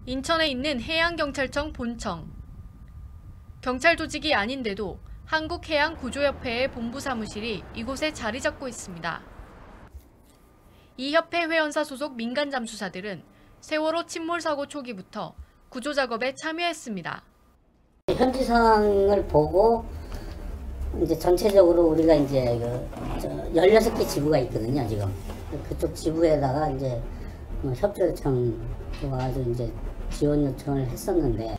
인천에 있는 해양경찰청 본청. 경찰 조직이 아닌데도 한국해양구조협회의 본부 사무실이 이곳에 자리 잡고 있습니다. 이 협회 회원사 소속 민간 잠수사들은 세월호 침몰 사고 초기부터 구조 작업에 참여했습니다. 현지 상황을 보고 이제 전체적으로 우리가 이제 16개 지부가 있거든요, 지금. 그쪽 지부에다가 이제 협조 요청 와가지고 이제 지원 요청을 했었는데.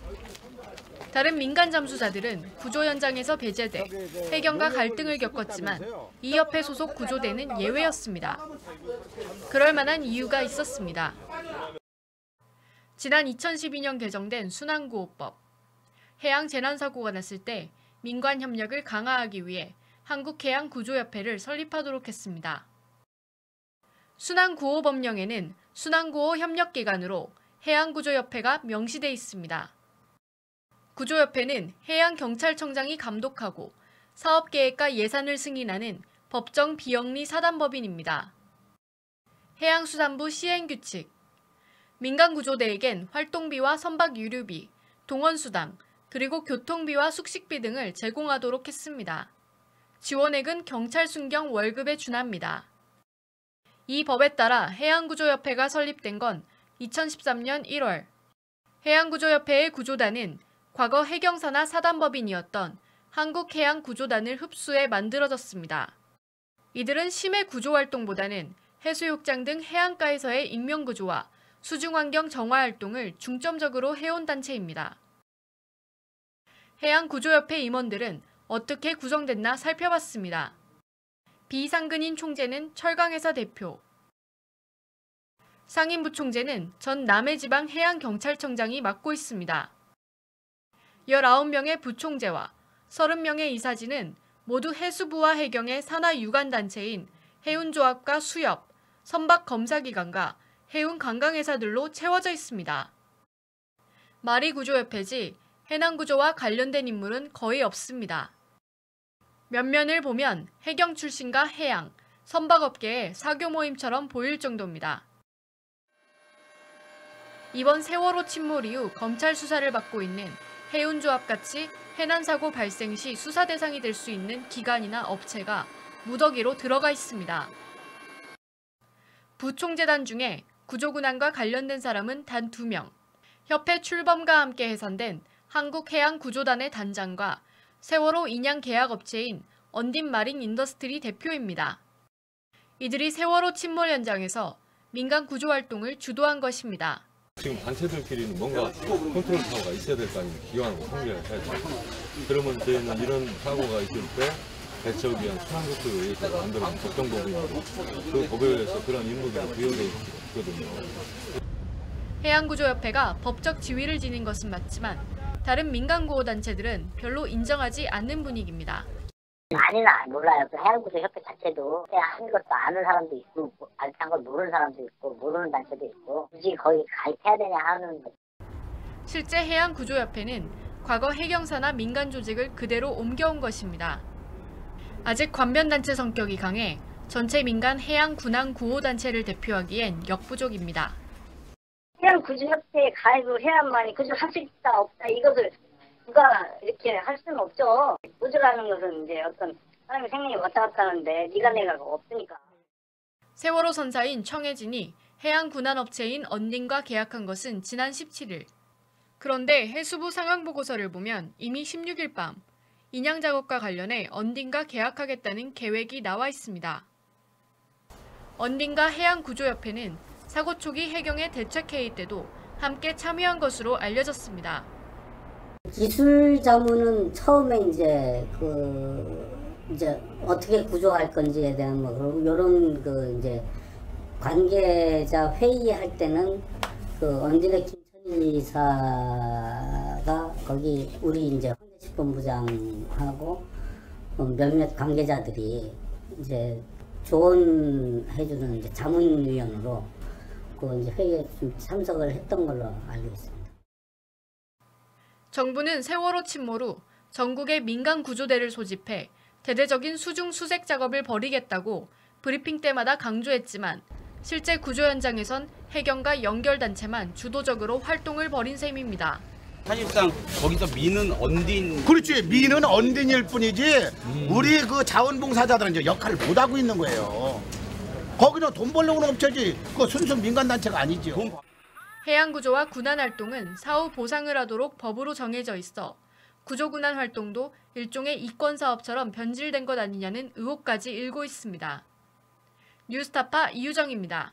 다른 민간 잠수사들은 구조 현장에서 배제돼 해경과 갈등을 겪었지만 이 협회 소속 구조대는 예외였습니다. 그럴 만한 이유가 있었습니다. 지난 2012년 개정된 순환구호법. 해양 재난사고가 났을 때 민관 협력을 강화하기 위해 한국해양구조협회를 설립하도록 했습니다. 순환구호법령에는 순환구호 협력기관으로 해양구조협회가 명시돼 있습니다. 구조협회는 해양경찰청장이 감독하고 사업계획과 예산을 승인하는 법정 비영리 사단법인입니다. 해양수산부 시행규칙. 민간구조대에겐 활동비와 선박유류비, 동원수당, 그리고 교통비와 숙식비 등을 제공하도록 했습니다. 지원액은 경찰 순경 월급에 준합니다. 이 법에 따라 해양구조협회가 설립된 건 2013년 1월. 해양구조협회의 구조단은 과거 해경사나 사단법인이었던 한국해양구조단을 흡수해 만들어졌습니다. 이들은 심해 구조활동보다는 해수욕장 등 해안가에서의 인명구조와 수중환경 정화활동을 중점적으로 해온 단체입니다. 해양구조협회 임원들은 어떻게 구성됐나 살펴봤습니다. 비상근인 총재는 철강회사 대표, 상임부총재는 전 남해지방 해양경찰청장이 맡고 있습니다. 19명의 부총재와 30명의 이사진은 모두 해수부와 해경의 산하 유관단체인 해운조합과 수협, 선박검사기관과 해운관광회사들로 채워져 있습니다. 마리구조협회지 해난구조와 관련된 인물은 거의 없습니다. 면면을 보면 해경 출신과 해양, 선박업계의 사교 모임처럼 보일 정도입니다. 이번 세월호 침몰 이후 검찰 수사를 받고 있는 해운조합같이 해난사고 발생 시 수사 대상이 될 수 있는 기관이나 업체가 무더기로 들어가 있습니다. 부총재단 중에 구조군안과 관련된 사람은 단 2명, 협회 출범과 함께 해산된 한국해양구조단의 단장과 세월호 인양 계약업체인 언딘마린 인더스트리 대표입니다. 이들이 세월호 침몰 현장에서 민간 구조활동을 주도한 것입니다. 지금 단체들끼리는 뭔가 컨트롤 타워가 있어야 될 거 아닙니까? 기관하고 통제를 해야죠. 그러면 저희는 이런 사고가 있을 때 대처를 위한 순환구조에 의해서 만들어진 법정법인이고 그 법에 의해서 그런 임무들이 부여되어 있거든요. 해양구조협회가 법적 지위를 지닌 것은 맞지만 다른 민간구호단체들은 별로 인정하지 않는 분위기입니다. 아니나 몰라요. 그 해양구조협회 자체도 한 것도 아는 사람도 있고 안 걸 모르는 사람도 있고 모르는 단체도 있고 굳이 거기 가입해야 되냐 하는 거. 실제 해양구조협회는 과거 해경사나 민간 조직을 그대로 옮겨온 것입니다. 아직 관변단체 성격이 강해 전체 민간 해양군항구호단체를 대표하기엔 역부족입니다. 해양구조협회에 가입을 해야만이 그저 할 수 있다 없다 이것을 누가 이렇게 할 수는 없죠. 구조라는 것은 이제 어떤 사람의 생명이 왔다 갔다 하는데 네가 내가 없으니까. 세월호 선사인 청해진이 해양군안업체인 언딘과 계약한 것은 지난 17일. 그런데 해수부 상황보고서를 보면 이미 16일 밤 인양 작업과 관련해 언딘과 계약하겠다는 계획이 나와 있습니다. 언딘과 해양구조협회는 사고 초기 해경의 대책회의 때도 함께 참여한 것으로 알려졌습니다. 기술 자문은 처음에 이제 이제 어떻게 구조할 건지에 대한 그리고 이런 이제 관계자 회의할 때는 언딘의 김천희 이사가 거기 우리 이제 헌재식본부장하고 몇몇 관계자들이 이제 조언해주는 이제 자문위원으로 이제 회의에 좀 참석을 했던 걸로 알고 있습니다. 정부는 세월호 침몰 후 전국의 민간 구조대를 소집해 대대적인 수중 수색 작업을 벌이겠다고 브리핑 때마다 강조했지만 실제 구조 현장에선 해경과 연결단체만 주도적으로 활동을 벌인 셈입니다. 사실상 거기서 민은 언딘. 그렇지, 민은 언딘일 뿐이지 우리 그 자원봉사자들은 이제 역할을 못 하고 있는 거예요. 거기는 돈 벌려고 오는 업체지 그 순수 민간단체가 아니죠. 해양구조와 군안활동은 사후 보상을 하도록 법으로 정해져 있어 구조군안 활동도 일종의 이권사업처럼 변질된 것 아니냐는 의혹까지 일고 있습니다. 뉴스타파 이유정입니다.